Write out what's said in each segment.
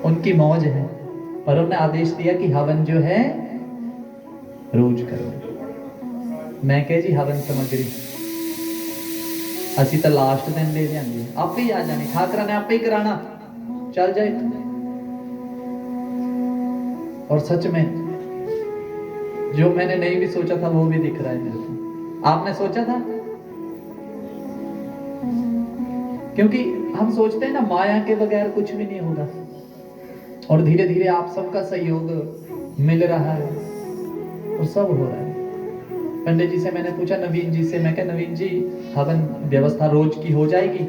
उनकी मौज है, पर उन्होंने आदेश दिया कि हवन जो है रोज करो। मैं कह जी हवन सामग्री असी तो लास्ट दिन ले जाएंगे, आप ही आ जानी, ठाकरा ने आप ही कराना, चल जाए। और सच में जो मैंने नहीं भी सोचा था वो भी दिख रहा है मेरे को। आपने सोचा था? क्योंकि हम सोचते हैं ना माया के बगैर कुछ भी नहीं होगा, और धीरे धीरे आप सबका सहयोग मिल रहा है और सब हो रहा है। पंडित जी से मैंने पूछा, नवीन जी से, मैं क्या नवीन जी हवन व्यवस्था रोज की हो जाएगी?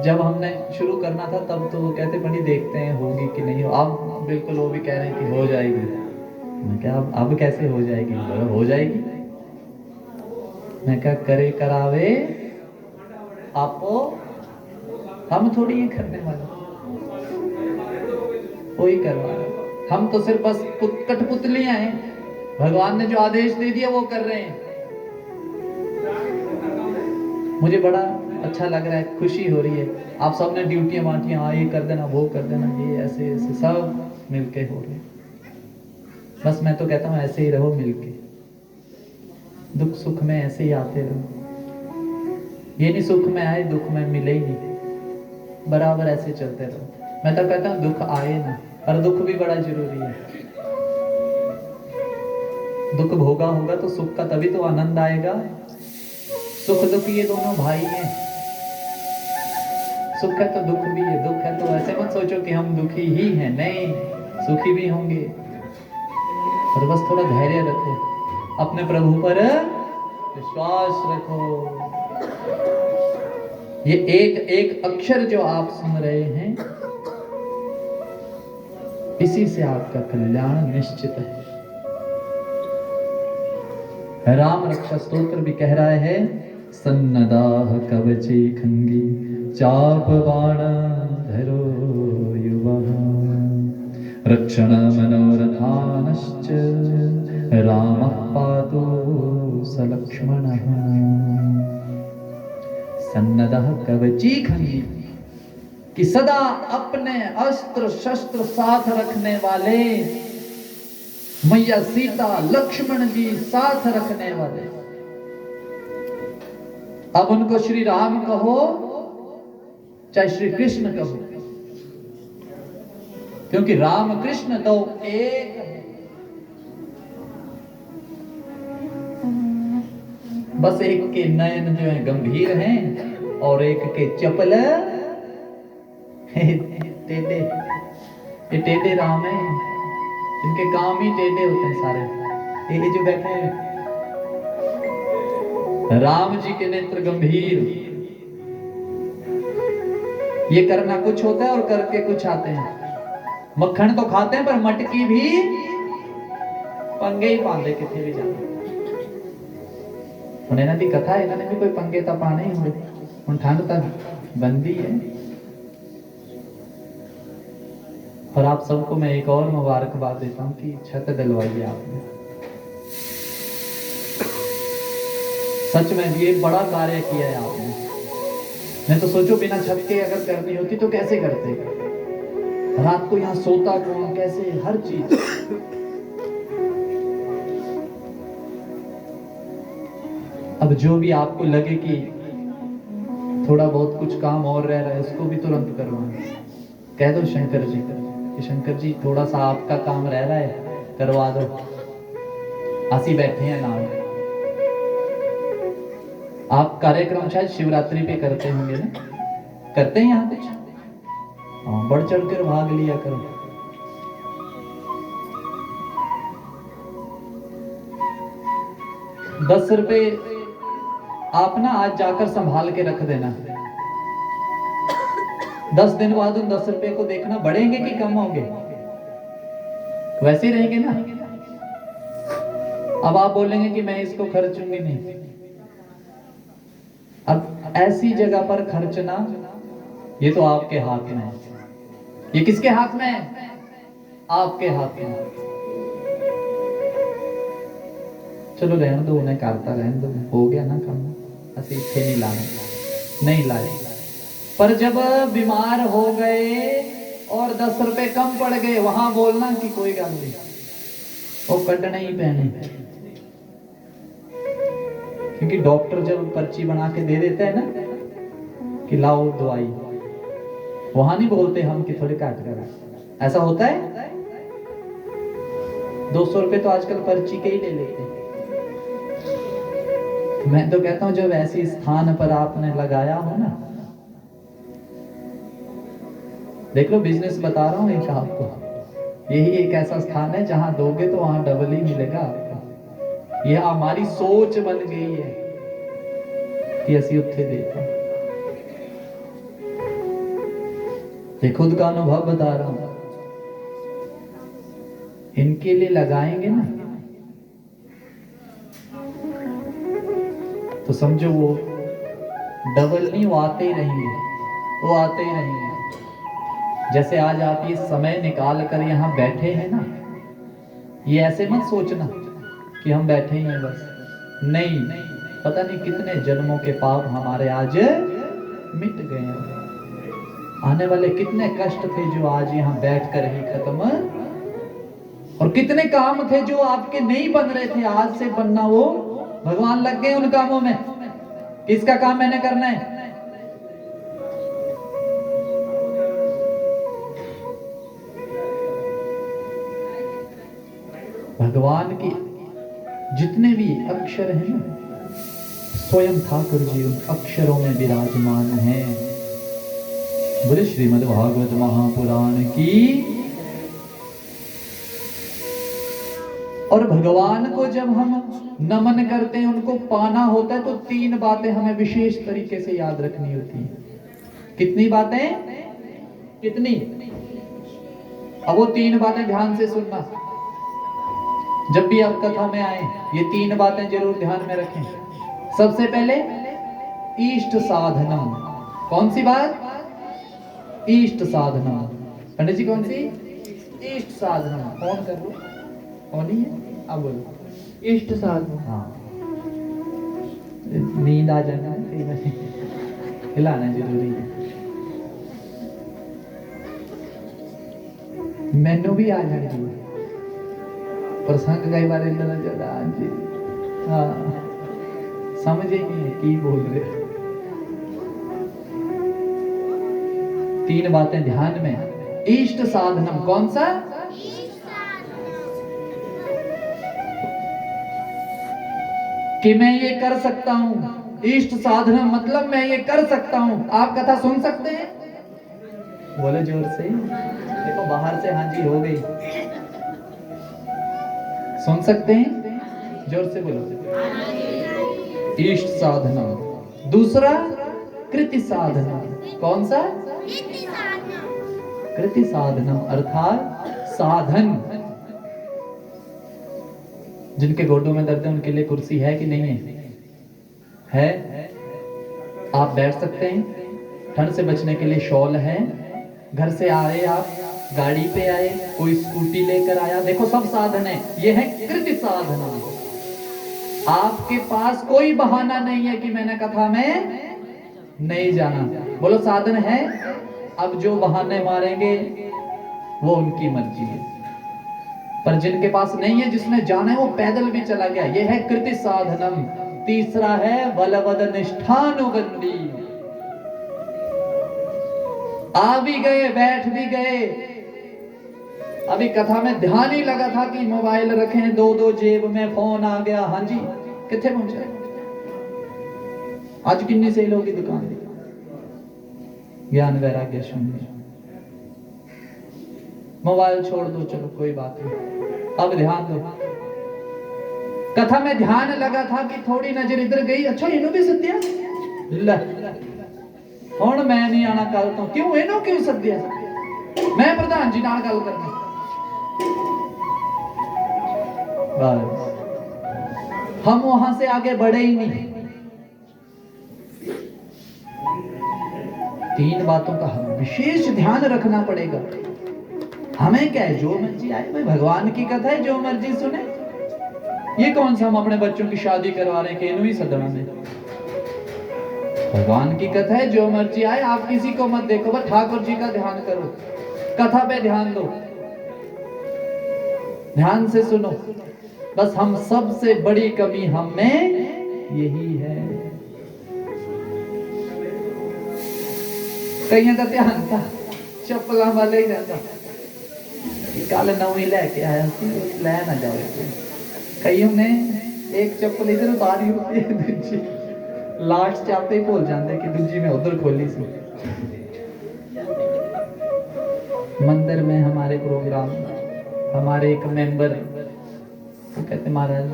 जब हमने शुरू करना था तब तो कहते पंडित देखते हैं होगी कि नहीं हो। अब बिल्कुल वो भी कह रहे हैं कि हो जाएगी। मैं क्या अब कैसे हो जाएगी? हो जाएगी। मैं क्या करे करावे आपो, हम थोड़ी ये करने वाले, कोई करवा रहा। हम तो सिर्फ बस कठपुतलियां हैं, भगवान ने जो आदेश दे दिया वो कर रहे हैं। मुझे बड़ा अच्छा लग रहा है, खुशी हो रही है। आप सबने ड्यूटियां बांटी, हाँ ये कर देना वो कर देना, ये ऐसे ऐसे सब मिलके हो रहे। बस मैं तो कहता हूँ ऐसे ही रहो मिलके, दुख सुख में ऐसे ही आते रहो। ये नहीं सुख में आए दुख में मिले ही नहीं, बराबर ऐसे चलते रहो। मैं तो कहता हूँ दुख आए ना, पर दुख भी बड़ा जरूरी है। दुख भोगा होगा तो सुख का तभी तो आनंद आएगा। सुख दुख ये दोनों भाई हैं, सुख है तो दुख भी है, दुख है तो ऐसे मत सोचो कि हम दुखी ही हैं, नहीं, सुखी भी होंगे। और बस थोड़ा धैर्य रखो, अपने प्रभु पर विश्वास रखो। ये एक एक अक्षर जो आप सुन रहे हैं, इसी से आपका कल्याण निश्चित है। राम रक्षा स्तोत्र भी कह रहा है, सन्नदाह कवचे खंगी चाप बाण धरो युवा रक्षण मनोरथानश्च रामः पातु सलक्ष्मणः। सन्नदः कवची खंगी, कि सदा अपने अस्त्र शस्त्र साथ रखने वाले, मैया सीता लक्ष्मण जी साथ रखने वाले। अब उनको श्री राम कहो चाहे श्री कृष्ण कहो, क्योंकि राम कृष्ण दो एक है। बस एक के नयन जो है गंभीर हैं और एक के चपल टेढ़े। ये टेढ़े राम है, इनके काम ही टेढ़े होते हैं सारे। ये जो बैठे हैं राम जी के नेत्र गंभीर, ये करना कुछ होता है और करके कुछ आते हैं। मक्खन तो खाते हैं पर मटकी भी पंगे ही पाते किथे भी जाते। ਹੁਣ ਇਹਨਾਂ ਦੀ कथा इन्होंने भी कोई पंगे तो पाने ही हुए। ਹੁਣ ठंड तक बंदी है। और आप सबको मैं एक और मुबारकबाद देता हूँ कि छत दिलवाई है आपने। सच में ये बड़ा कार्य किया है आपने। मैं तो सोचो बिना छत के अगर करनी होती तो कैसे करते, रात को यहाँ सोता कौन, कैसे, हर चीज। अब जो भी आपको लगे कि थोड़ा बहुत कुछ काम और रह रहा है उसको भी तुरंत करवाना, कह दो शंकर जी कि शंकर जी थोड़ा सा आपका काम रह रहा है करवा दो, आसी बैठे हैं नाम। आप कार्यक्रम शायद शिवरात्रि पे करते होंगे ना, करते हैं यहाँ कुछ? बढ़ चढ़ कर भाग लिया करो। ₹10 आप ना आज जाकर संभाल के रख देना। 10 दिन बाद उन ₹10 को देखना बढ़ेंगे कि कम होंगे, वैसे ही रहेंगे ना। अब आप बोलेंगे कि मैं इसको खर्चूंगी नहीं। अब ऐसी जगह पर खर्चना ये तो आपके हाथ में है। ये किसके हाथ में है? आपके हाथ में। चलो रहने दो, उन्हें करता रहने दो, हो गया ना काम, असि इत्थे नहीं लाए। पर जब बीमार हो गए और 10 रुपए कम पड़ गए, वहां बोलना कि कोई गल नहीं, वो कटने ही पैने। क्योंकि डॉक्टर जब पर्ची बना के दे देता है ना कि लाओ दवाई, वहां नहीं बोलते हम कि थोड़ी काट कर। ऐसा होता है? 200 रुपए तो आजकल पर्ची के ही ले लेते हैं। मैं तो कहता हूं जब ऐसी स्थान पर आपने लगाया हो ना, देख लो बिजनेस बता रहा हूं एक आपको, यही एक ऐसा स्थान है जहां दोगे तो वहां डबल ही मिलेगा आपको। यह हमारी सोच बन गई है कि असि उत्थे देते। ये खुद का अनुभव बता रहा हूं। इनके लिए लगाएंगे ना तो समझो वो डबल नहीं, वो आते ही रहेंगे, वो आते ही रहेंगे। जैसे आज आप ये समय निकाल कर यहाँ बैठे हैं ना, ये ऐसे मत सोचना कि हम बैठे ही हैं बस, नहीं, पता नहीं कितने जन्मों के पाप हमारे आज मिट गए हैं। आने वाले कितने कष्ट थे जो आज यहाँ बैठकर ही खत्म, और कितने काम थे जो आपके नहीं बन रहे थे, आज से बनना, वो भगवान लग गए उन कामों में। किसका काम मैंने करना है? भगवान के जितने भी अक्षर हैं ना, स्वयं ठाकुर जी उन अक्षरों में विराजमान हैं। बोले श्रीमद् भागवत महापुराण की। और भगवान को जब हम नमन करते हैं, उनको पाना होता है, तो 3 बातें हमें विशेष तरीके से याद रखनी होती है। कितनी बातें? कितनी? अब वो 3 बातें ध्यान से सुनना। जब भी आप कथा में आए, ये 3 बातें जरूर ध्यान में रखें। सबसे पहले इष्ट साधनम। कौन सी बात? इष्ट साधनम। पंडित जी कौन सी? इष्ट साधनम। कौन कर लो? कौन ही है? अब बोलो। इष्ट साधन। हाँ, नींद आ जाना है, हिलाना जरूरी है। मैनू भी आ जाएगी प्रसंग कई बार जी, हाँ, समझ ही नहीं की बोल रहे। 3 बातें ध्यान में। इष्ट साधनम। कौन सा? कि मैं ये कर सकता हूं। इष्ट साधनम मतलब मैं ये कर सकता हूं। आप कथा सुन सकते हैं? बोलो जोर से। देखो बाहर से हाँ जी हो गई। सुन सकते हैं? जोर से बोलो। इष्ट साधना। दूसरा कृति साधना। कौन सा? कृति साधना अर्थात साधन। जिनके गोडों में दर्द है उनके लिए कुर्सी है कि नहीं है? है। आप बैठ सकते हैं। ठंड से बचने के लिए शॉल है। घर से आए आप, गाड़ी पे आए, कोई स्कूटी लेकर आया, देखो सब साधन है। ये है कृति साधना। आपके पास कोई बहाना नहीं है कि मैंने कथा में नहीं जाना। बोलो साधन है। अब जो बहाने मारेंगे वो उनकी मर्जी है, पर जिनके पास नहीं है, जिसने जाना है वो पैदल भी चला गया। ये है कृति साधनम। तीसरा है बलवद निष्ठानुबंधी। आ भी गए, बैठ भी गए। अभी कथा में ध्यान ही लगा था कि मोबाइल रखे, 2 जेब में, फोन आ गया। हाँ जी, कितने पहुंचे? आज किन्नी से लोग की दुकान दी। ज्ञान वैराग्य शून्य। मोबाइल छोड़ दो, चलो कोई बात नहीं, अब ध्यान दो। कथा में ध्यान लगा था कि थोड़ी नजर इधर गई, अच्छा इन्हों भी सद्या हुण मैं नहीं आना कल तो। क्यों इन्हों क्यों सद्या? मैं प्रधान जी नाल गल करनी। बस हम वहां से आगे बढ़े ही नहीं। 3 बातों का विशेष ध्यान रखना पड़ेगा। हमें क्या है, जो मर्जी आए भाई, भगवान की कथा है, जो मर्जी सुने। ये कौन सा हम अपने बच्चों की शादी करवा रहे हैं कि इन्हों ही सदना में? भगवान की कथा है, जो मर्जी आए। आप किसी को मत देखो, बस ठाकुर जी का ध्यान करो। कथा पे ध्यान दो, ध्यान से सुनो। बस हम सबसे बड़ी कमी हम में यही है। कईयां का ध्यान था चप्पल वाले ही रहता, कल नवी लैके आया लै ना जाओ। कईयों ने एक चप्पल इधर उतारी होती है, दूसरी लास्ट चाहते ही भूल जाते कि दूसरी में उधर खोली सी। मंदिर में हमारे प्रोग्राम, हमारे एक मेंबर तो कहते महाराज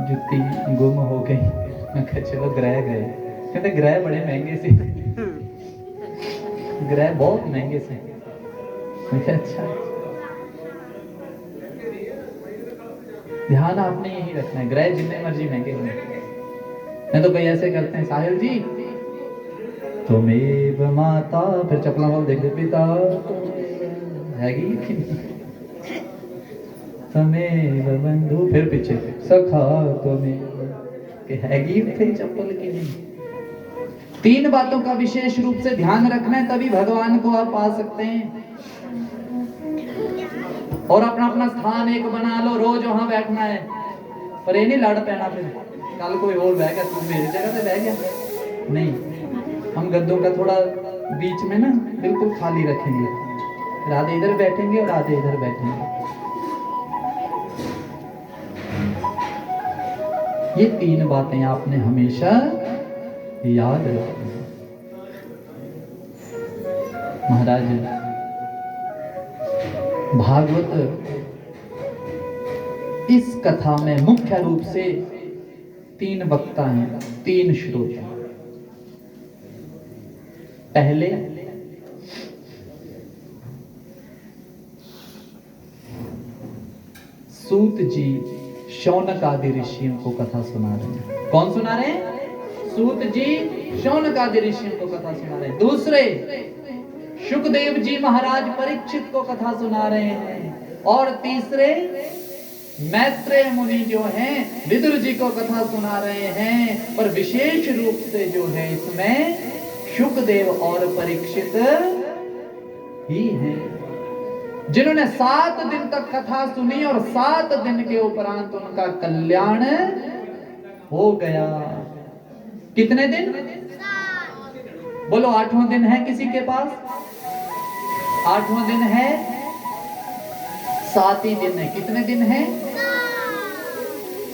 जुत्ती गुम हो गई। मैं कहा चलो ग्रह गए। कहते ग्रह बड़े महंगे से, ग्रह बहुत महंगे से। मैं कहा अच्छा, ध्यान आपने यही रखना है, ग्रह जितने मर्जी महंगे हों। नहीं तो कई ऐसे करते हैं, साहिल जी तुमेव माता, फिर चपला वाल देख दे, पिता हैगी तमेव बंधु, फिर पीछे सखा तुमेव, कि हैगी फिर चप्पल की नहीं। 3 बातों का विशेष रूप से ध्यान रखना है, तभी भगवान को आप पा सकते हैं। और अपना अपना स्थान एक बना लो, रोज वहां बैठना है। पर ये नहीं लड़ पैना फिर कल कोई और बह गया तू मेरी जगह पे बह गया, नहीं। हम गद्दों का थोड़ा बीच में ना बिल्कुल खाली रखेंगे, आधे इधर बैठेंगे और आधे इधर बैठेंगे। ये 3 बातें आपने हमेशा याद रखनी है। महाराज भागवत इस कथा में मुख्य रूप से 3 वक्ता हैं, 3 श्रोता। पहले सूत जी शौनक आदि ऋषियों को कथा सुना रहे हैं। कौन सुना रहे हैं? सूत जी शौनक आदि ऋषियों को कथा सुना रहे हैं। दूसरे शुकदेव जी महाराज परीक्षित को कथा सुना रहे हैं। और तीसरे मैत्रेय मुनि जो हैं विदुर जी को कथा सुना रहे हैं। पर विशेष रूप से जो है इसमें शुकदेव और परीक्षित ही हैं, जिन्होंने 7 दिन तक कथा सुनी और 7 दिन के उपरांत उनका कल्याण हो गया। कितने दिन? बोलो 8वां दिन है किसी के पास? 8वां दिन है, 7 ही दिन है। कितने दिन है?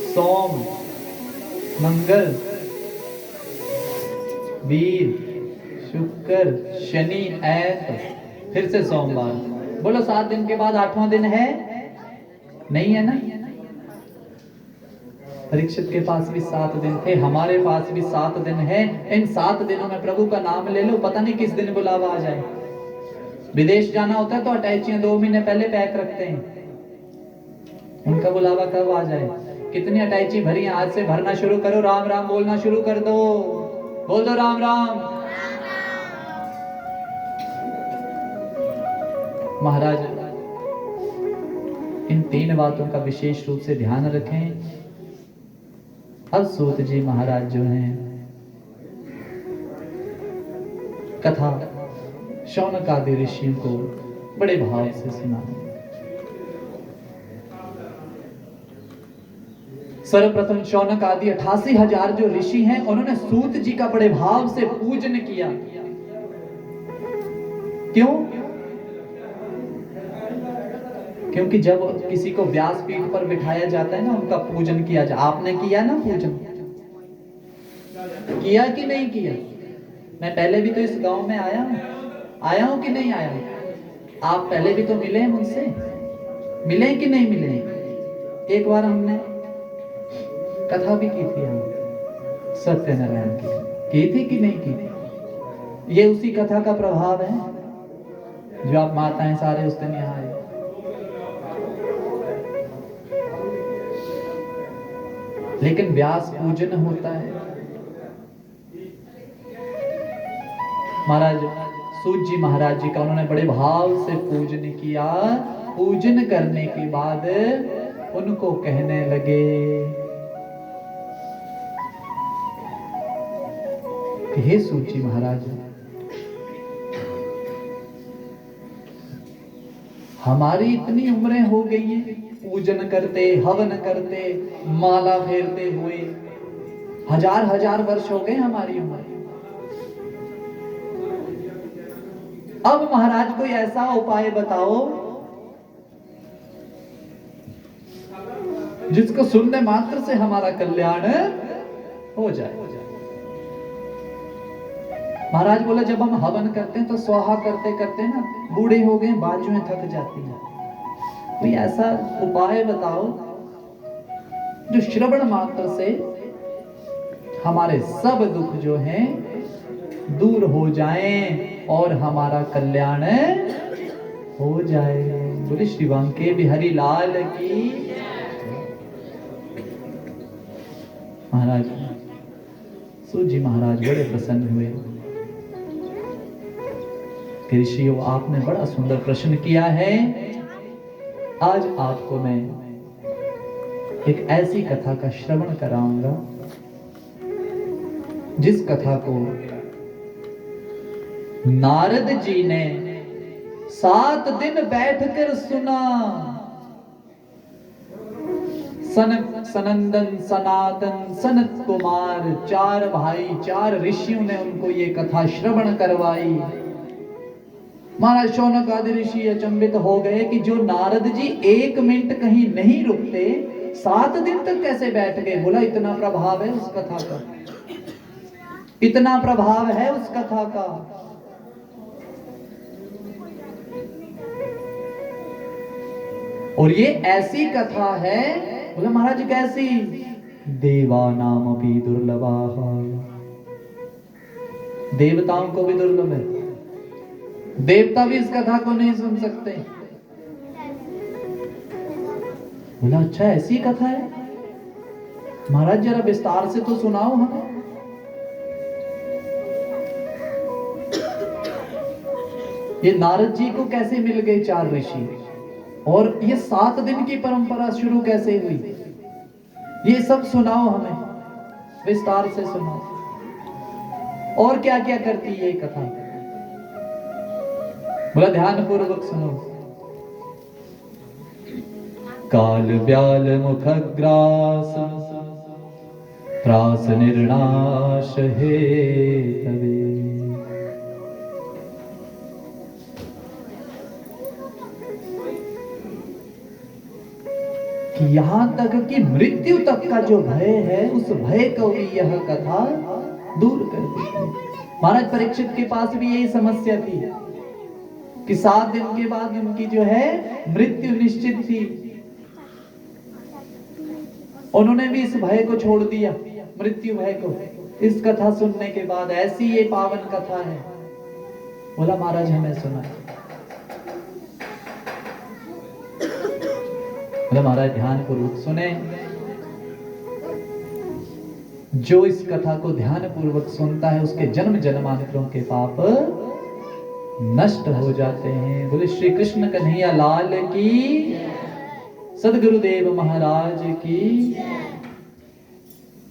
सोम, मंगल, वीर, शुक्र, शनि, ऐत, फिर से सोमवार। बोलो 7 दिन के बाद 8वां दिन है? नहीं है ना। परीक्षित के पास भी 7 दिन थे, हमारे पास भी 7 दिन है। इन 7 दिनों में प्रभु का नाम ले लो, पता नहीं किस दिन बुलावा आ जाए। विदेश जाना होता है तो अटैचियां 2 महीने पहले पैक रखते हैं, उनका बुलावा कब आ जाए। कितनी अटैची भरी है, आज से भरना शुरू करो, राम राम बोलना शुरू कर दो। बोल दो राम राम। महाराज इन 3 बातों का विशेष रूप से ध्यान रखें। अब सूत जी महाराज जो हैं कथा शौनक आदि ऋषियों को बड़े भाव से सुनाते। सर्वप्रथम शौनक आदि 88,000 जो ऋषि हैं उन्होंने सूत जी का बड़े भाव से पूजन किया। क्यों? क्योंकि जब किसी को व्यासपीठ पर बिठाया जाता है ना, उनका पूजन किया जाए। आपने किया ना पूजन? किया कि नहीं किया? मैं पहले भी तो इस गांव में आया हूं कि नहीं आया? आप पहले भी तो मिले मुझसे, मिले कि नहीं मिले? एक बार हमने कथा भी की थी, हम सत्यनारायण की थी कि नहीं की थी? ये उसी कथा का प्रभाव है जो आप माताएं सारे उस दिन यहाँ आए। लेकिन व्यास पूजन होता है। महाराज सूत जी महाराज जी का उन्होंने बड़े भाव से पूजन किया। पूजन करने के बाद उनको कहने लगे कि हे सूत जी महाराज, हमारी इतनी उम्रें हो गई हैं, पूजन करते, हवन करते, माला फेरते हुए, हजार हजार वर्ष हो गए हमारी उम्र। अब महाराज कोई ऐसा उपाय बताओ जिसको सुनने मात्र से हमारा कल्याण हो जाए। महाराज बोला जब हम हवन करते हैं तो स्वाहा करते करते ना बूढ़े हो गए, बाजुएं थक जाती हैं, कोई ऐसा उपाय बताओ जो श्रवण मात्र से हमारे सब दुख जो हैं दूर हो जाएं और हमारा कल्याण हो जाए। बोले श्री बांके बिहारी लाल की। महाराज सूत जी महाराज बड़े प्रसन्न हुए कि ऋषियों आपने बड़ा सुंदर प्रश्न किया है। आज आपको मैं एक ऐसी कथा का श्रवण कराऊंगा जिस कथा को नारद जी ने 7 दिन बैठकर सुना। सनंदन, सनातन, सनत कुमार 4 भाई, 4 ऋषियों ने उनको ये कथा श्रवण करवाई। महाराज शौनक आदि ऋषि अचंभित हो गए कि जो नारद जी 1 मिनट कहीं नहीं रुकते 7 दिन तक कैसे बैठ गए। बोला इतना प्रभाव है उस कथा का, इतना प्रभाव है उस कथा का। और ये ऐसी कथा है। बोला महाराज कैसी? देवानाम अपि दुर्लभाः, देवताओं को भी दुर्लभ है, देवता भी इस कथा को नहीं सुन सकते। बोला अच्छा ऐसी कथा है? महाराज जरा विस्तार से तो सुनाओ हमें। ये नारद जी को कैसे मिल गए 4 ऋषि, और ये 7 दिन की परंपरा शुरू कैसे हुई, ये सब सुनाओ हमें, विस्तार से सुनाओ। और क्या क्या करती है ये कथा? बोला ध्यान पूर्वक सुनो। काल ब्याल मुखग्रास त्रास निर्नाश हे तवे। कि यहां तक कि मृत्यु तक का जो भय है उस भय को भी यह कथा दूर कर देती है। महाराज परीक्षित के पास भी यही समस्या थी कि 7 दिन के बाद उनकी जो है मृत्यु निश्चित थी। उन्होंने भी इस भय को छोड़ दिया, मृत्यु भय को, इस कथा सुनने के बाद। ऐसी ये पावन कथा है। बोला महाराज हमें सुनाए। महाराज ध्यान पूर्वक सुने। जो इस कथा को ध्यान पूर्वक सुनता है उसके जन्म जन्मांतरों के पाप नष्ट हो जाते हैं। बोले श्री कृष्ण कन्हैया लाल की, सदगुरुदेव महाराज की।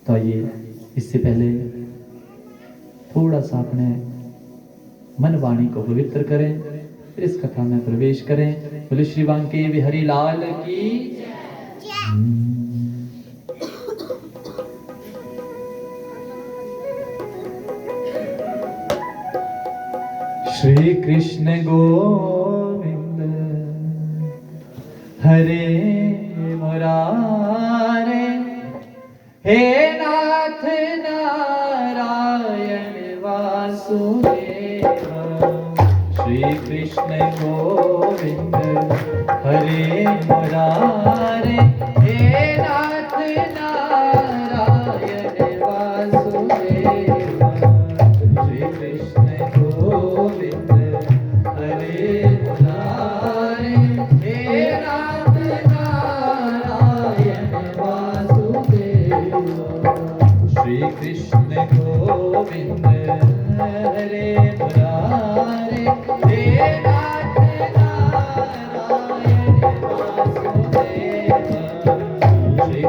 तो ये इससे पहले थोड़ा सा अपने मन वाणी को पवित्र करें, फिर इस कथा में प्रवेश करें। बोले श्री बांके बिहारी लाल की। श्री कृष्ण गोविंद हरे मुरारे, हे नाथ नारायण वासुदेव। श्री कृष्ण गोविंद हरे मुरारे, हे नाथ नारायण वासुदेव। श्री कृष्ण गोविंद हरे मुरारे, हे नाथ नारायण वासुदेव। श्री कृष्ण गोविंद हरे मुरारे, हे नाथ नारायण वासुदेव। श्री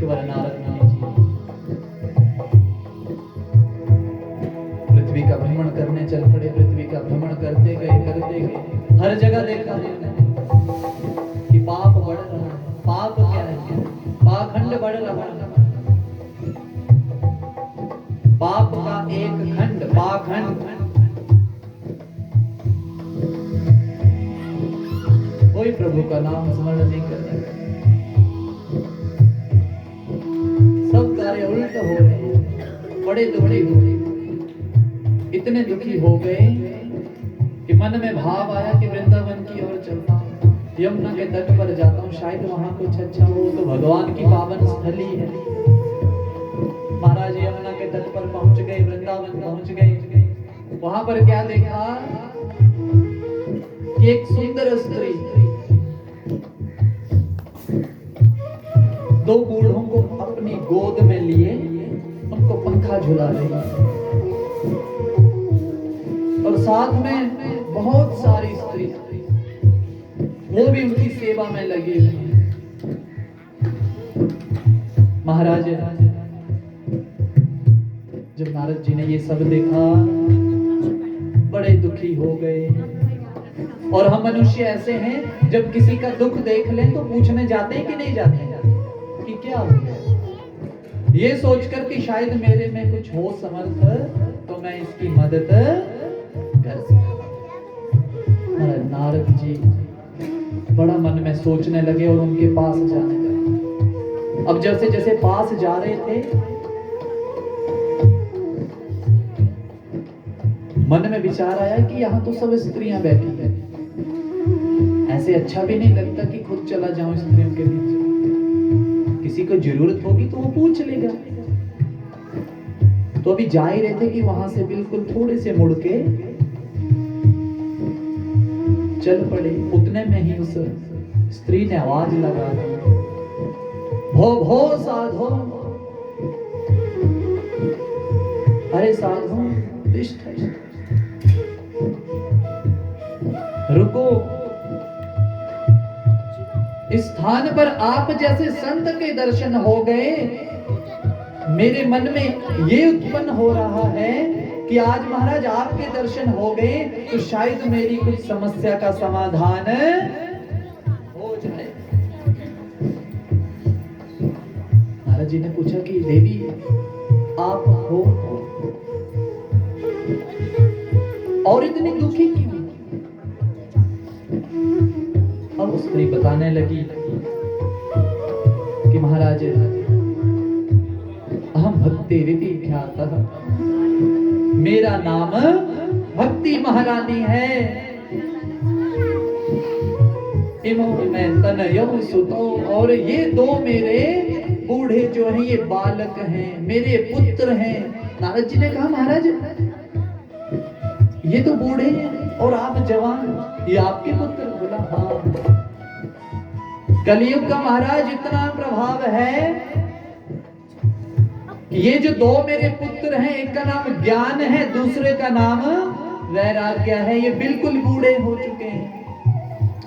एक बार नारद मुनि जी पृथ्वी का भ्रमण करने चल पड़े। पृथ्वी का भ्रमण करते गए, हर जगह देखा कि पाप बढ़ रहा है। पाप क्या है? पाखंड बढ़ रहा है। पाप का एक खंड, पाखंड। कोई प्रभु का नाम स्मरण नहीं कर रहा, सब कार्य उल्ट हो रहे हैं। बड़े दुखी हो गए, इतने दुखी हो गए कि मन में भाव आया कि वृंदावन की ओर चलता हूं, यमुना के तट पर जाता हूं, शायद वहां कुछ अच्छा हो। तो भगवान की पावन स्थली है। महाराज यमुना के तट पर पहुंच गए, वृंदावन पहुंच गए। वहां पर क्या देखा कि एक सुंदर स्त्री दो बूढ़ों को अपनी गोद में लिए उनको पंखा झुला रही है, और साथ में बहुत सारी स्त्री वो भी उनकी सेवा में लगी हुई है। महाराज जब नारद जी ने ये सब देखा, बड़े दुखी हो गए। और हम मनुष्य ऐसे हैं, जब किसी का दुख देख लें तो पूछने जाते हैं कि नहीं जाते कि क्या हो गया, ये सोचकर कि शायद मेरे में कुछ हो समर्थ तो मैं इसकी मदद कर सकता। नारद जी बड़ा मन में सोचने लगे और उनके पास जाने लगे। अब जैसे जैसे पास जा रहे थे, मन में विचार आया कि यहाँ तो सब स्त्रियां बैठी हैं, ऐसे अच्छा भी नहीं लगता कि खुद चला जाऊं स्त्रियों के बीच। किसी को जरूरत होगी तो वो पूछ लेगा। तो अभी जा ही रहे थे कि वहां से बिल्कुल थोड़े से मुड़ के चल पड़े। उतने में ही उस स्त्री ने आवाज लगा दी, भो भो साधो, अरे साधो तिष्ठ, रुको। इस स्थान पर आप जैसे संत के दर्शन हो गए, मेरे मन में ये उत्पन्न हो रहा है कि आज महाराज आपके दर्शन हो गए तो शायद मेरी कुछ समस्या का समाधान हो जाए। नारद जी ने पूछा कि देवी आप हो और इतनी दुखी क्यों? अब स्त्री बताने लगी कि महाराज अहम भक्ति रीति ख्यातः, मेरा नाम भक्ति महारानी है। इमो में तनयो सुतो, और ये दो मेरे बूढ़े जो हैं ये बालक हैं, मेरे पुत्र हैं। नारद जी ने कहा महाराज ये तो बूढ़े हैं और आप जवान, ये आपके पुत्र? बोला हाँ। कलयुग का महाराज इतना प्रभाव है, ये जो दो मेरे पुत्र हैं, एक का नाम ज्ञान है, दूसरे का नाम वैराग्य है, ये बिल्कुल बूढ़े हो चुके हैं।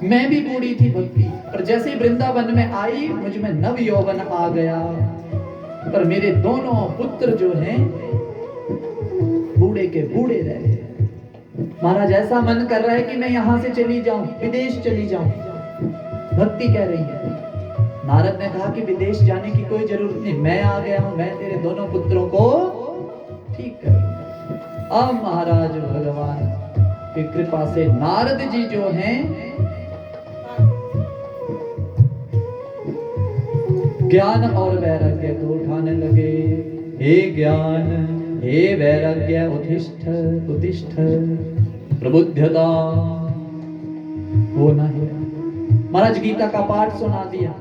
मैं भी बूढ़ी थी भक्ति, पर जैसे ही वृंदावन में आई मुझ में नव यौवन आ गया, पर मेरे दोनों पुत्र जो हैं बूढ़े के बूढ़े रहे। महाराज ऐसा मन कर रहा है कि मैं यहां से चली जाऊं, विदेश चली जाऊं। भक्ति कह रही है। नारद ने कहा कि विदेश जाने की कोई जरूरत नहीं, मैं आ गया हूं, मैं तेरे दोनों पुत्रों को ठीक करूंगा। अब महाराज भगवान की कृपा से नारद जी जो हैं ज्ञान और वैराग्य को उठाने लगे। हे ज्ञान, हे वैराग्य, उत्तिष्ठ उत्तिष्ठ, प्रबुद्धता। वो नहीं। महाराज गीता का पाठ सुना दिया,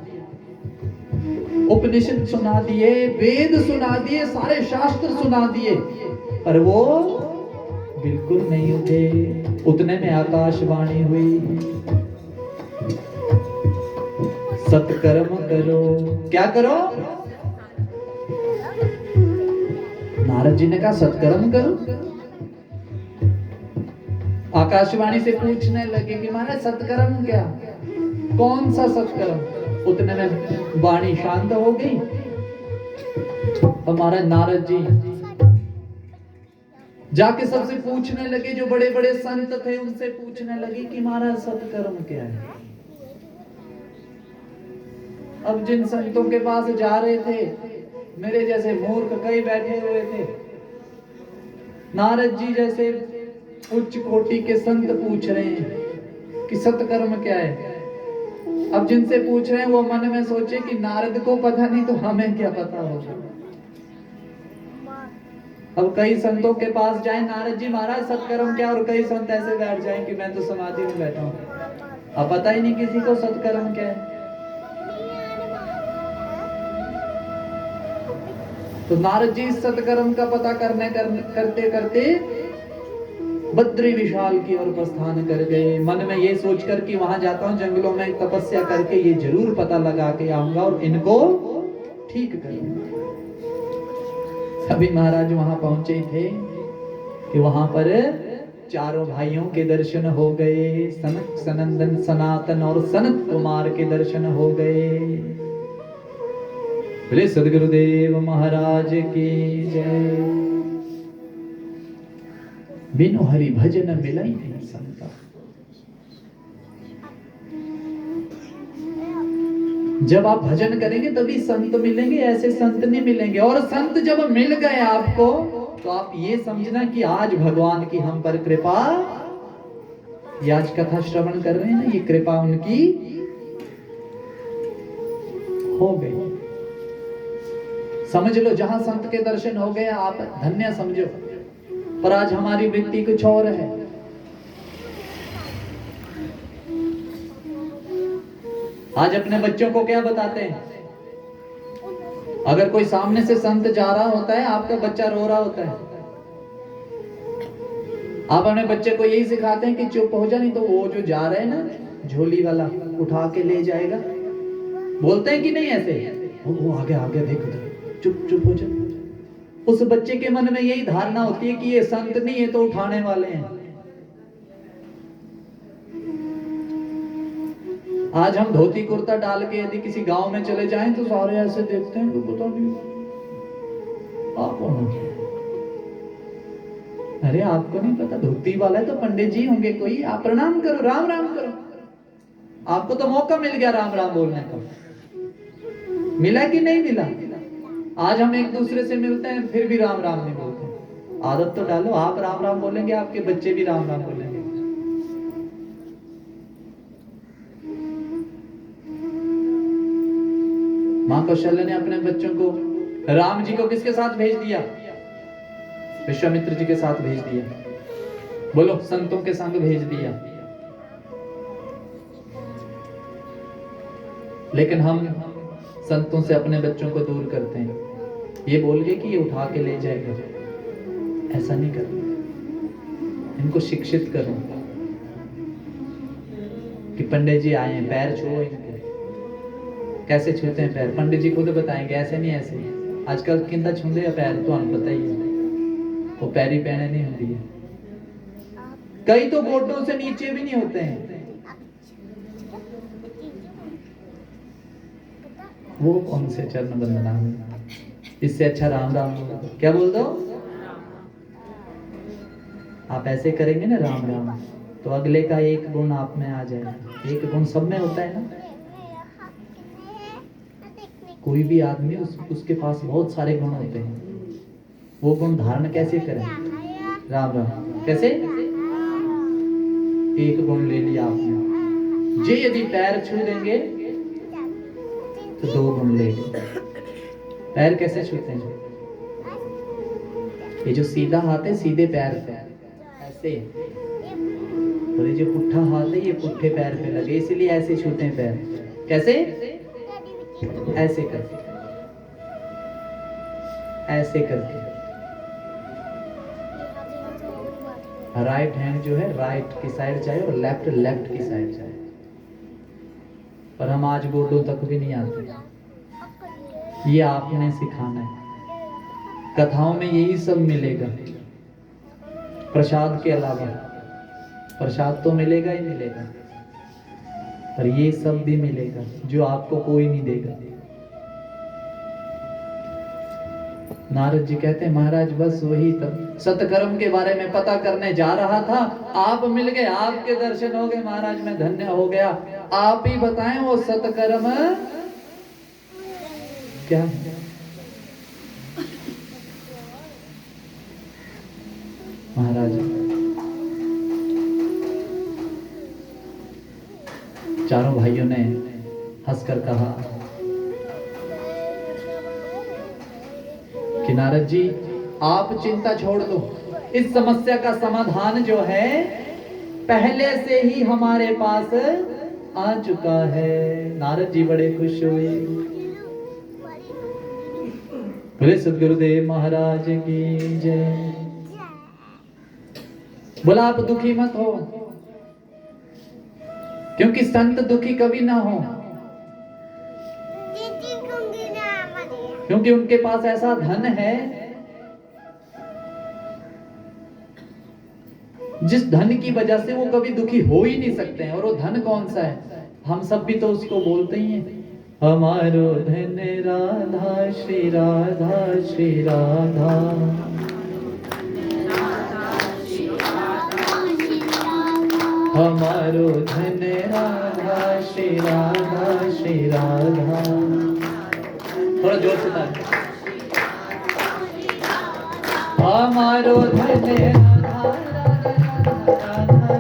उपनिषद सुना दिए, वेद सुना दिए, सारे शास्त्र सुना दिए, पर वो बिल्कुल नहीं उठे। उतने में आकाशवाणी हुई, सत्कर्म करो। क्या करो? नारद जी ने कहा सत्कर्म करो। आकाशवाणी से पूछने लगे कि महाराज सत्कर्म क्या, कौन सा सत्कर्म? उतने में वाणी शांत हो गई। तो महाराज नारद जी जाके सबसे पूछने लगे, जो बड़े बड़े संत थे उनसे पूछने लगे कि महाराज सत्कर्म क्या है। अब जिन संतों के पास जा रहे थे, मेरे जैसे मूर्ख कई बैठे हुए थे। नारद जी जैसे उच्च कोटि के संत पूछ रहे हैं कि सत्कर्म क्या है। अब जिनसे पूछ रहे हैं वो मन में सोचे कि नारद को पता नहीं तो हमें क्या पता होगा। अब कई संतों के पास जाए, नारद जी महाराज सत्कर्म क्या, और कई संत ऐसे बैठ जाए कि मैं तो समाधि में बैठा हूं। अब पता ही नहीं किसी को सत्कर्म क्या है। तो नारद जी सत्कर्म का पता करते करते बद्री विशाल की ओर प्रस्थान कर गए, मन में ये सोचकर कि वहां जाता हूं, जंगलों में तपस्या करके ये जरूर पता लगा के आऊंगा और इनको ठीक करूंगा। अभी महाराज वहां पहुंचे थे कि वहां पर चारों भाइयों के दर्शन हो गए। सनक सनंदन सनातन और सनत कुमार के दर्शन हो गए। बोले सदगुरुदेव महाराज की जय। बिनु हरि भजन मिलाई नहीं संता। जब आप भजन करेंगे तभी संत मिलेंगे, ऐसे संत नहीं मिलेंगे। और संत जब मिल गए आपको तो आप ये समझना कि आज भगवान की हम पर कृपा, ये आज कथा श्रवण कर रहे हैं ना, ये कृपा उनकी हो गई। समझ लो, जहां संत के दर्शन हो गए आप धन्य समझो। पर आज हमारी वृत्ति कुछ और है। आज अपने बच्चों को क्या बताते हैं? अगर कोई सामने से संत जा रहा होता है, आपका बच्चा रो रहा होता है, आप अपने बच्चे को यही सिखाते हैं कि चुप हो जा, नहीं तो वो जो जा रहे हैं ना झोली वाला उठा के ले जाएगा। बोलते हैं कि नहीं ऐसे? वो आगे आगे देख उधर, चुप चुप हो जा। उस बच्चे के मन में यही धारणा होती है कि ये संत नहीं है तो उठाने वाले हैं। आज हम धोती कुर्ता डाल के यदि किसी गांव में चले जाएं तो सारे ऐसे देखते हैं, तो पता नहीं आप कौन हो। अरे आपको नहीं पता, धोती वाला है तो पंडित जी होंगे कोई, आप प्रणाम करो, राम राम करो। आपको तो मौका मिल गया राम राम बोलने का, मिला कि नहीं मिला? आज हम एक दूसरे से मिलते हैं फिर भी राम राम नहीं बोलते। आदत तो डालो, आप राम राम बोलेंगे, आपके बच्चे भी राम राम बोलेंगे। मां कौशल्या ने अपने बच्चों को राम जी को किसके साथ भेज दिया? विश्वामित्र जी के साथ भेज दिया। बोलो, संतों के संग भेज दिया। लेकिन हम संतों से अपने बच्चों को दूर करते हैं, ये बोल के कि ये उठा के ले जाएगा। ऐसा नहीं करना, इनको शिक्षित करो कि पंडित जी आए हैं, पैर छुओ इनके। कैसे छूते हैं पैर? पंडित जी खुद बताएंगे, ऐसे नहीं ऐसे। आजकल किंदा छूंदे या पैर तो पता ही है, वो पैरी पहने नहीं होती है। कई तो गोडों से नीचे भी नहीं होते हैं। वो कौन से चरण वंदना में? इससे अच्छा राम राम बोल दो। क्या बोल दो? आप ऐसे करेंगे ना राम राम, तो अगले का एक गुण आप में आ जाएगा। एक गुण सब में होता है ना। कोई भी आदमी उसके पास बहुत सारे गुण होते हैं, वो गुण धारण कैसे करें? राम राम। कैसे? एक गुण ले लिया आपने, जे यदि पैर छू देंगे तो 2 गुण ले गए। पैर कैसे छूते हैं? ये जो सीधा हाथ है सीधे पैर पे ऐसे, और ये जो पुट्ठा हाथ है ये पुट्ठे पैर पे लगे, इसलिए ऐसे छूते हैं पैर। कैसे? ऐसे करके, ऐसे करके। राइट हैंड जो है राइट की साइड जाए और लेफ्ट लेफ्ट की साइड जाए। पर हम आज गोडों तक भी नहीं आते। ये आपने सिखाना है। कथाओं में यही सब मिलेगा, प्रसाद के अलावा। प्रसाद तो मिलेगा ही मिलेगा, पर ये सब भी मिलेगा जो आपको कोई नहीं देगा। नारद जी कहते हैं महाराज बस वही तब सतकर्म के बारे में पता करने जा रहा था, आप मिल गए, आपके दर्शन हो गए महाराज, मैं धन्य हो गया। आप ही बताएं वो सतकर्म क्या है? महाराज चारों भाइयों ने हंसकर कहा कि नारद जी आप चिंता छोड़ दो, इस समस्या का समाधान जो है पहले से ही हमारे पास आ चुका है। नारद जी बड़े खुश हुए। बोले सद्गुरुदेव महाराज की जय। बोला आप दुखी मत हो, क्योंकि संत दुखी कभी ना हो, क्योंकि उनके पास ऐसा धन है जिस धन की वजह से वो कभी दुखी हो ही नहीं सकते हैं। और वो धन कौन सा है? हम सब भी तो उसको बोलते ही हैं, हमारो धन राधा श्री राधा श्री राधा। हमारो धन राधा श्री राधा श्री राधा। थोड़ा जोर से ताली। हमारो धन राधा राधा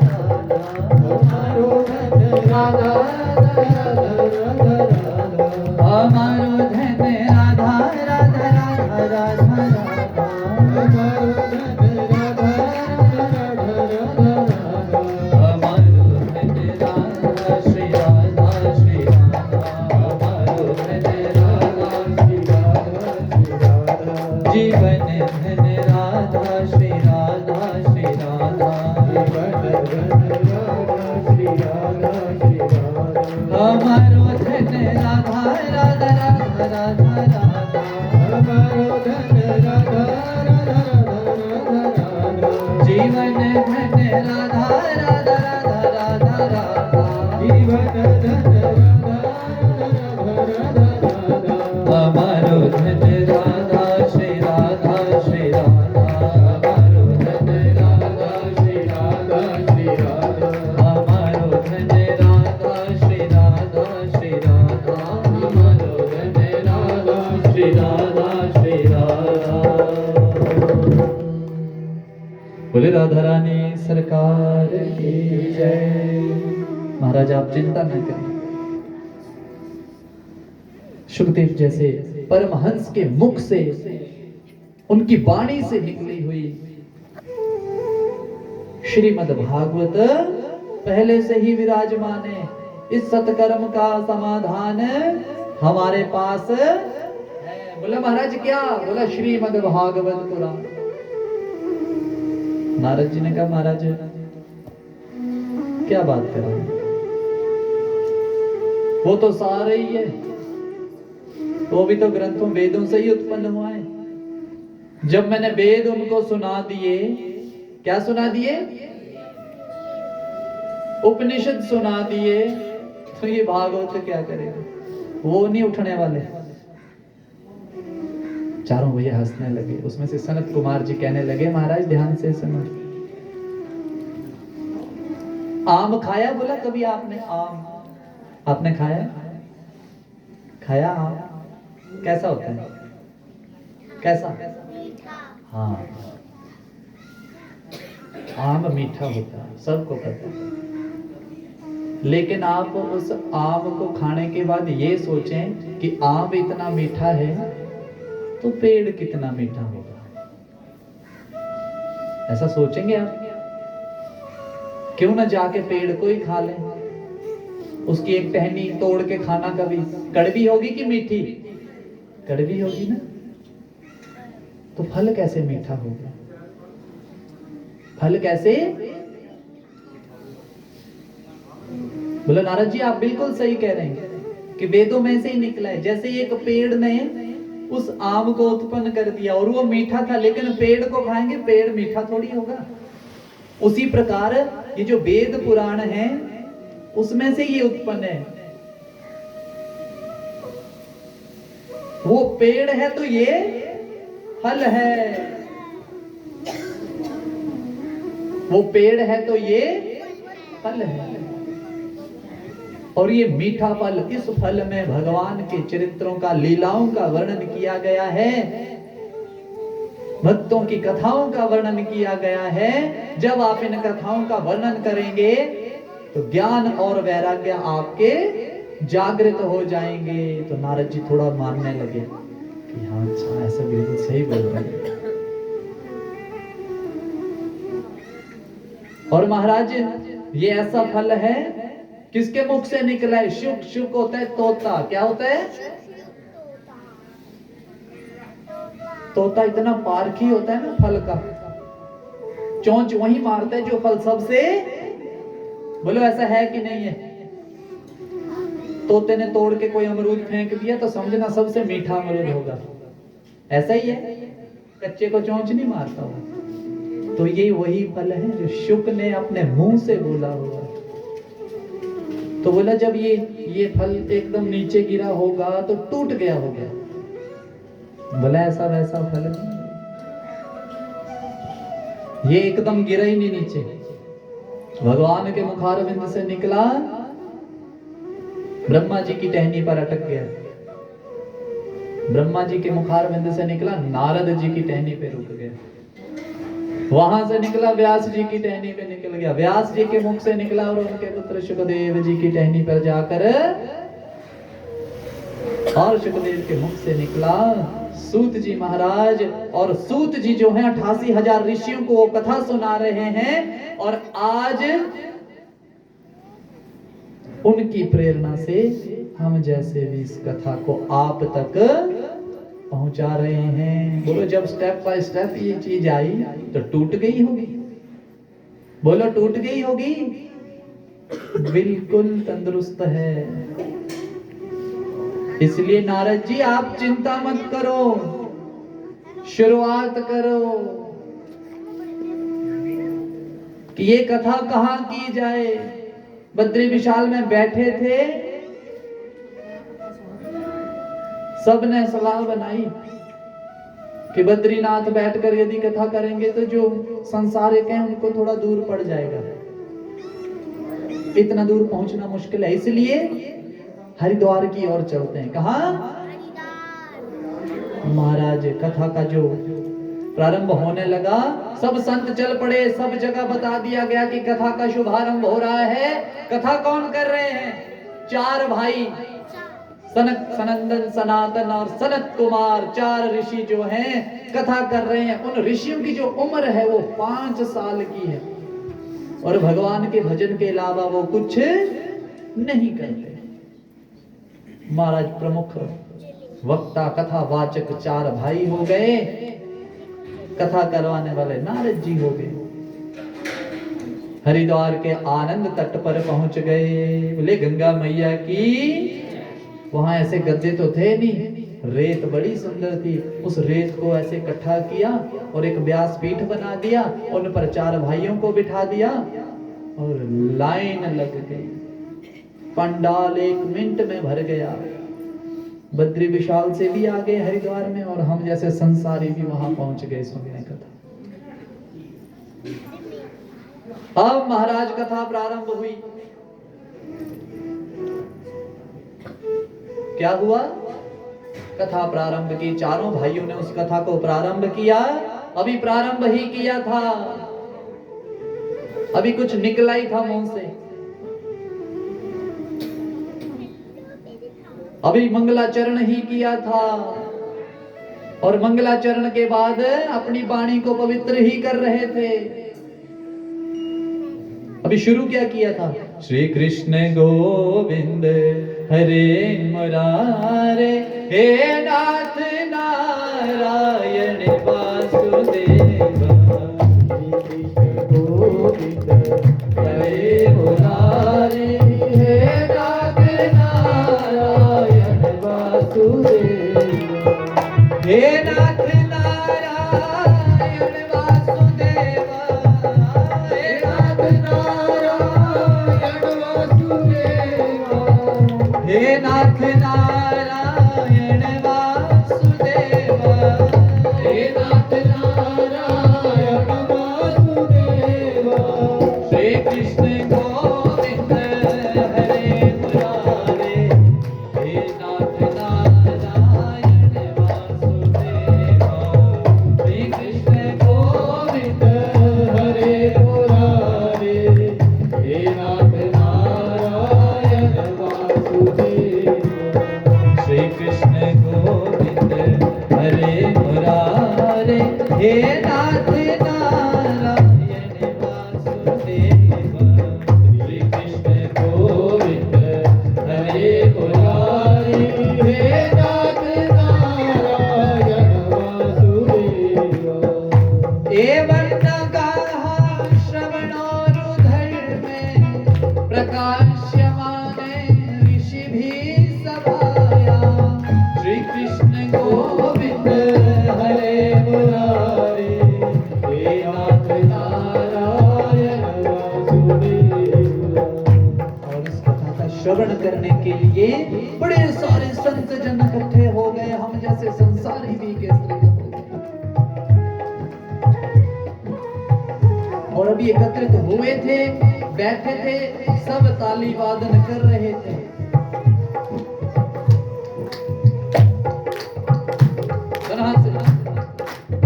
हमारो धन राधा हमारो धन राधा राधा राधा राधा हमारो धन राधा बोले राधा रानी सरकार की जय। महाराज आप चिंता न करें, सुखदेव जैसे परमहंस के मुख से, उनकी वाणी से निकली हुई श्रीमद् भागवत पहले से ही विराजमान है। इस सत्कर्म का समाधान हमारे पास है। बोला महाराज क्या? बोला श्रीमद् भागवत पुराण। नारद जी ने कहा महाराज क्या बात कर रहे हैं, वो तो सारे ही है, वो भी तो ग्रंथों वेदों से ही उत्पन्न हुआ है। जब मैंने वेद उनको सुना दिए, क्या सुना दिए? उपनिषद सुना दिए, तो ये भागवत क्या करेगा? वो नहीं उठने वाले। चारों भैया हंसने लगे। उसमें से सनत कुमार जी कहने लगे महाराज ध्यान से सुनो। आम खाया? बोला कभी आपने आम? आपने खाया? खाया आम? कैसा होता है? कैसा? हाँ, आम मीठा होता है, सबको पता है। लेकिन आप उस आम को खाने के बाद ये सोचें कि आम इतना मीठा है तो पेड़ कितना मीठा होगा। ऐसा सोचेंगे आप? क्यों ना जाके पेड़ को ही खा लें? उसकी एक टहनी तोड़ के खाना कभी कड़वी होगी कि मीठी? कड़वी होगी ना। तो फल कैसे मीठा होगा? फल कैसे? बोले नारद जी आप बिल्कुल सही कह रहे हैं कि वेदों में से ही निकला है। जैसे एक पेड़ ने उस आम को उत्पन्न कर दिया और वो मीठा था, लेकिन पेड़ को खाएंगे, पेड़ मीठा थोड़ी होगा। उसी प्रकार ये जो वेद पुराण है उसमें से ये उत्पन्न है। वो पेड़ है तो ये फल है, वो पेड़ है तो ये फल है। और ये मीठा फल, इस फल में भगवान के चरित्रों का, लीलाओं का वर्णन किया गया है, भक्तों की कथाओं का वर्णन किया गया है। जब आप इन कथाओं का वर्णन करेंगे तो ज्ञान और वैराग्य आपके जागृत हो जाएंगे। तो नारद जी थोड़ा मानने लगे कि हाँ अच्छा, ऐसा बिल्कुल सही बोल रहे हैं। और महाराज ये ऐसा फल है, किसके मुख से निकला है? शुक, शुक होता है तोता। क्या होता है? तोता इतना पारखी होता है ना फल का, चोंच वही मारता है जो फल सबसे, बोलो ऐसा है कि नहीं है? तोते ने तोड़ के कोई अमरूद फेंक दिया तो समझना सबसे मीठा अमरूद होगा, ऐसा ही है। कच्चे को चोंच नहीं मारता होगा। तो ये वही फल है जो शुक ने अपने मुंह से बोला होगा। तो बोला जब ये फल एकदम नीचे गिरा होगा तो टूट गया होगा। बोला ऐसा वैसा फल नहीं, ये एकदम गिरा ही नहीं नीचे, भगवान के मुखारविंद से निकला, ब्रह्मा जी की टहनी पर अटक गया। ब्रह्मा जी के मुखारविंद से निकला, नारद जी की टहनी पे रुक गया। वहां से निकला, व्यास जी की टहनी पे निकल गया। व्यास जी के मुख से निकला और उनके पुत्र शुकदेव जी की टहनी पर जाकर, और शुकदेव के मुख से निकला सूत जी महाराज। और सूत जी जो हैं 88,000 ऋषियों को वो कथा सुना रहे हैं, और आज उनकी प्रेरणा से हम जैसे भी इस कथा को आप तक पहुंचा रहे हैं। बोलो जब स्टेप बाय स्टेप ये चीज आई तो टूट गई होगी, बोलो टूट गई होगी? बिल्कुल तंदुरुस्त है। इसलिए नारद जी आप चिंता मत करो, शुरुआत करो कि ये कथा कहां की जाए। बद्री विशाल में बैठे थे, सबने सलाह बनाई कि बद्रीनाथ बैठकर यदि कथा करेंगे तो जो संसारिक हैं उनको थोड़ा दूर पड़ जाएगा, इतना दूर पहुंचना मुश्किल है। इसलिए हरिद्वार की ओर चलते हैं। कहां? महाराज कथा का जो प्रारंभ होने लगा, सब संत चल पड़े, सब जगह बता दिया गया कि कथा का शुभारंभ हो रहा है। कथा कौन कर रहे हैं? 4 भाई, सनक, सनंदन, सनातन और सनत कुमार, 4 ऋषि जो हैं कथा कर रहे हैं। उन ऋषियों की जो उम्र है वो 5 साल की है, और भगवान के भजन के अलावा वो कुछ नहीं करते। महाराज प्रमुख वक्ता, कथा वाचक 4 भाई हो गए, कथा करवाने वाले नारद जी हो गए। हरिद्वार के आनंद तट पर पहुंच गए। बोले गंगा मैया की। वहां ऐसे गद्दे तो थे नहीं, रेत बड़ी सुंदर थी। उस रेत को ऐसे इकट्ठा किया और एक व्यासपीठ बना दिया, उन पर 4 भाइयों को बिठा दिया और लाइन लग गई। पंडाल 1 मिनट में भर गया। बद्री विशाल से भी आ गए हरिद्वार में, और हम जैसे संसारी भी वहां पहुंच गए सुनने कथा। अब महाराज कथा प्रारंभ हुई। क्या हुआ? कथा प्रारंभ की। 4 भाइयों ने उस कथा को प्रारंभ किया। अभी प्रारंभ ही किया था, अभी कुछ निकला ही था मुंह से। अभी मंगलाचरण ही किया था, और मंगलाचरण के बाद अपनी वाणी को पवित्र ही कर रहे थे। अभी शुरू क्या किया था? श्री कृष्ण गोविंद हरे मुरारे, हे नाथ नारायण वासुदेव। श्री कृष्ण गोविंद हरे मुरारे, हे नाथ नारायण वासुदेव। हे नाथ नारायण वासुदेव, हे नाथ नारायण वासुदेव, हे नाथ नारायण वासुदेव, हे हे नाथ नारायण वासुदेव श्री कृष्ण गोविंद हरे मुरारी हे नाथ नारायण वासुदेव एवं नगाहा श्रवणोरुधर में प्रकाश्यमाने ऋषि भी सभाया श्री कृष्ण गोविंद हरे मुरारी हे नाथ नारायण वासुदेव। और इस कथा का श्रवण करने के लिए बड़े सारे संत जन इकट्ठे हो गए, हम जैसे संसारी भी एकत्रित हो गए। और अभी एकत्रित हुए थे, बैठे थे, सब ताली वादन कर रहे थे।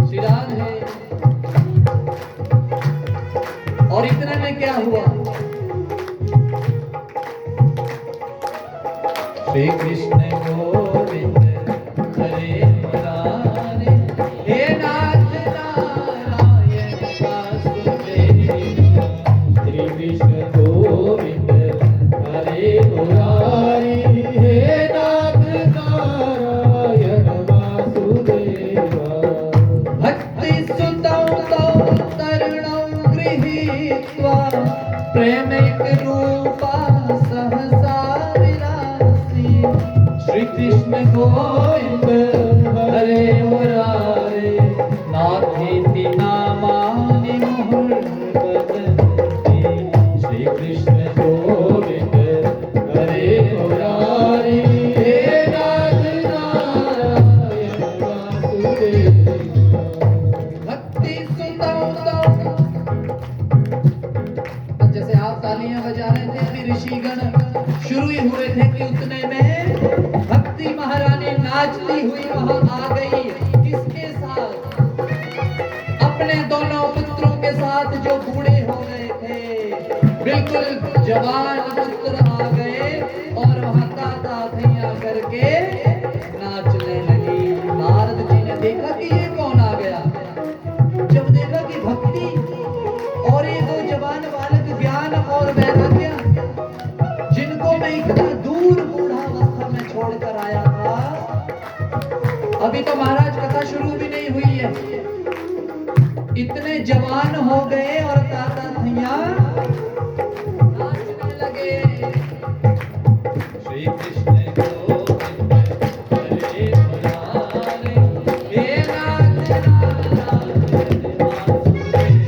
श्री राधे। और इतने में क्या हुआ, श्री कृष्ण गोविंद हरे मुरारी हे नाथ नारायण वासुदेव श्री कृष्ण गोविंद हरे मुरारी हे नाथ नारायण वासुदेव। भक्ति सुतौ तौ तरुणौ गृहीत्वा प्रेमैक रूपा सहसा विलासी श्री कृष्ण गोविंद हरे मुरारी नाथेति नामानि मुहुर्वदन्ति श्री कृष्ण गोविंद हरे मुरारी हे नाथ नारायण वासुदेव। भक्ति सुतौ तौ, जैसे आप तालियां बजा रहे थे, अभी ऋषिगण शुरू ही हुए थे कि उतने में भक्ति महारानी नाचती हुई वहां आ गई। किसके साथ? अपने दोनों पुत्रों के साथ जो बूढ़े हो गए थे, बिल्कुल जवान पुत्र आ गए और वहां ताता भैया करके नाचने लगी। नारद जी ने देखा कि ये कौन आ गया। जब देखा कि भक्ति और ये दो जवान बालक ज्ञान और वैराग्य, जिनको मैं इतना दूर बूढ़ावस्था में छोड़कर आया था, अभी तो महाराज कथा शुरू भी नहीं हुई है, इतने जवान हो गए और ताता भैया नाचने लगे। श्री कृष्ण गोविंद हरे मुरारी हे नाथ नारायण वासुदेव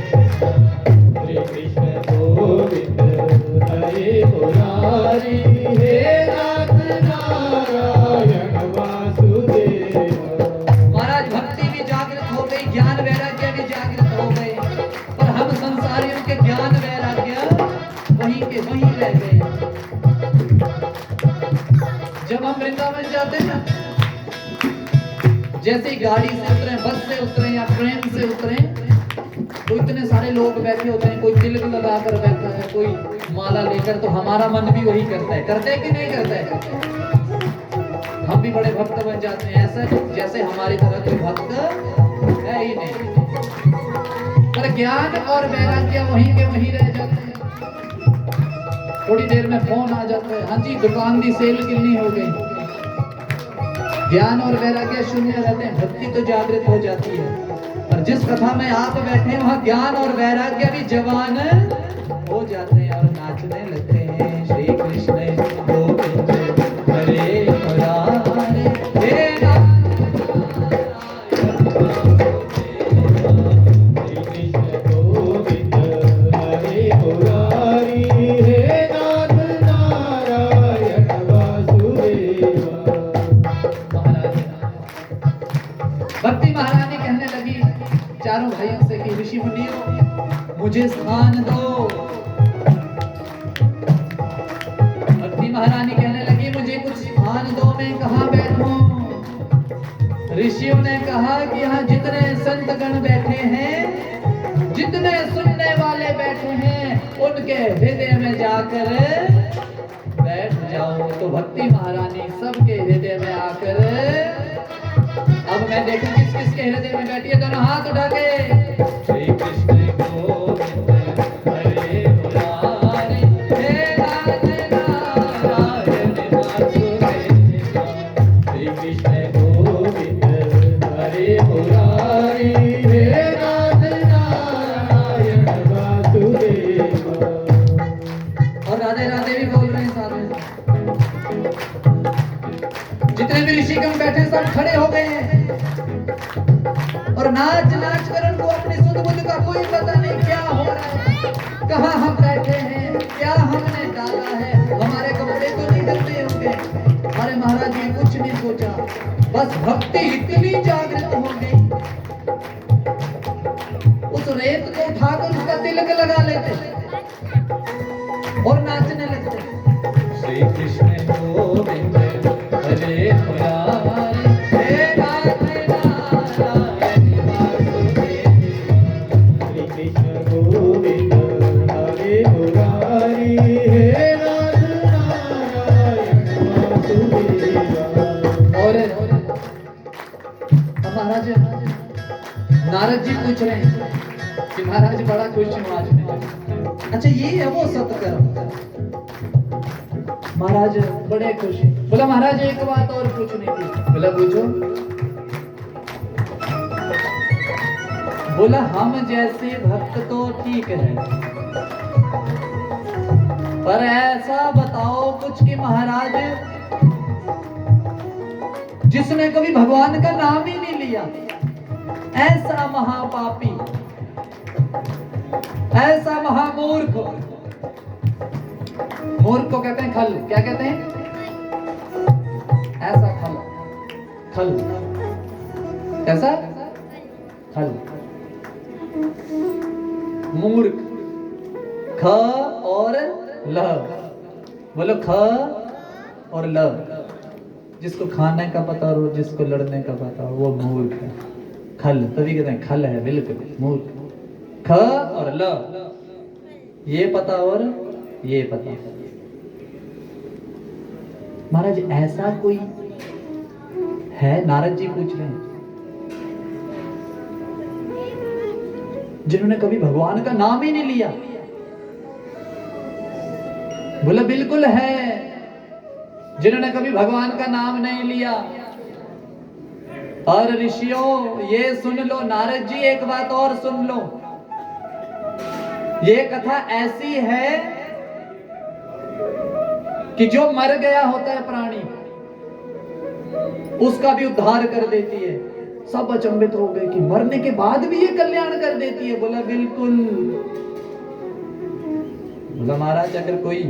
श्री कृष्ण गोविंद हरे मुरारी हे नाथ नारायण वासुदेव। महाराज भक्ति भी जागृत हो गई, ज्ञान वैराग्य भी जागृत हो गए, पर हम संसारियों के ज्ञान वैराग्य वहीं के वहीं रह गए। जब हम वृंदावन जाते हैं ना, जैसे ही गाड़ी से उतरे, बस से उतरे या ट्रेन से उतरे, तो इतने सारे लोग बैठे होते हैं, कोई तिलक लगा कर बैठा है, कोई माला लेकर, तो हमारा मन भी वही करता है। करते हैं कि नहीं करते हैं? हम भी बड़े भक्त बन जाते हैं, ऐसा जैसे हमारी तरह कोई भक्त है ही नहीं। पर ज्ञान और वैराग्य वहीं के वहीं रह जाते हैं। थोड़ी देर में फोन आ जाता है, हाँ जी दुकान की सेल कितनी हो गई। ज्ञान और वैराग्य शून्य रहते हैं, भक्ति तो जागृत हो जाती है। पर जिस कथा में आप बैठे वहां ज्ञान और वैराग्य भी जवान हो जाते हैं और नाचने लगते हैं। श्री कृष्ण गोविंद हरे मुरारी हे नाथ श्री कृष्ण गोविंद हरे मुरारी हे नाथ नारायण वासुदेव। भक्ति महारानी कहने लगी चारों भाइयों से कि ऋषि मुनियों मुझे स्थान दो। भक्ति महारानी कहने लगी मुझे कुछ स्थान दो, मैं कहाँ बैठूं। ऋषियों ने कहा कि यहाँ जितने संतगण बैठे हैं, जितने सुनने वाले बैठे हैं, उनके हृदय में जाकर बैठ जाओ। तो भक्ति महारानी सबके हृदय में आकर अब मैं देखूं किस किस के हृदय में बैठी है। दोनों हाथ उठा के श्री कृष्ण गोविंद हरे मुरारी हे राधे नारायण वासुदेवा। श्री कृष्ण गोविंद हरे मुरारी हे राधे नारायण वासुदेवा। और राधे राधे भी बोल रहे हैं साथ में। जितने भी ऋषिगण बैठे सब खड़े हो गए हैं और नाच नाच कर उनको अपनी सुध बुध का कोई पता नहीं क्या हो रहा है, कहाँ हम बैठे हैं, क्या हमने डाला है, हमारे कपड़े तो नहीं गंदे होंगे। हमारे महाराज ने कुछ नहीं सोचा, बस भक्ति इतनी जागृत हो गई, उस रेत को उठाकर उसका तिलक लगा लेते और नाचने लगते। श्री कृष्ण गोविंद हरे मुरारी हे राधे नारायण वासुदेवा। श्री कृष्ण गोविंद हरे मुरारी हे राधे नारायण वासुदेवा। और महाराज नारद जी पूछ रहे हैं कि महाराज बड़ा खुश हूं आज मैं। अच्छा ये है वो सत्कर्म। महाराज बड़े खुश हैं। बोला महाराज एक बात और पूछनी थी। बोला पूछो। बोला हम जैसे भक्त तो ठीक है, पर ऐसा बताओ कुछ कि महाराज जिसने कभी भगवान का नाम ही नहीं लिया, ऐसा महापापी, ऐसा महामूर्ख। मूर्ख को कहते हैं खल। क्या कहते हैं? ऐसा खल। खल कैसा? खल। मूर्ख। ख और ल। बोलो ख और ल। जिसको खाने का पता हो, जिसको लड़ने का पता हो, वो मूर्ख है। खल तभी कहते हैं खल है, बिल्कुल मूर्ख। ख और ल, ये पता और ये पता। महाराज ऐसा कोई है? नारद जी पूछ रहे हैं जिन्होंने कभी भगवान का नाम ही नहीं लिया। बोला बिल्कुल है, जिन्होंने कभी भगवान का नाम नहीं लिया। और ऋषियों ये सुन लो, नारद जी एक बात और सुन लो। ये कथा ऐसी है कि जो मर गया होता है प्राणी, उसका भी उद्धार कर देती है। सब अचंभित हो गए कि मरने के बाद भी ये कल्याण कर देती है। बोला बिल्कुल। बोला महाराज अगर कोई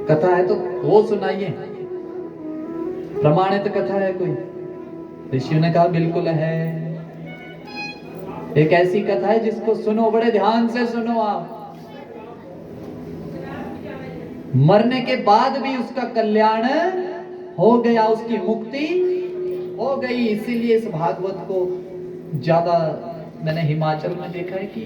कथा है तो वो सुनाइए, प्रमाणित कथा है कोई? ऋषियों ने कहा बिल्कुल है। एक ऐसी कथा है जिसको सुनो, बड़े ध्यान से सुनो आप। मरने के बाद भी उसका कल्याण हो गया, उसकी मुक्ति हो गई। इसीलिए इस भागवत को ज्यादा मैंने हिमाचल में देखा है कि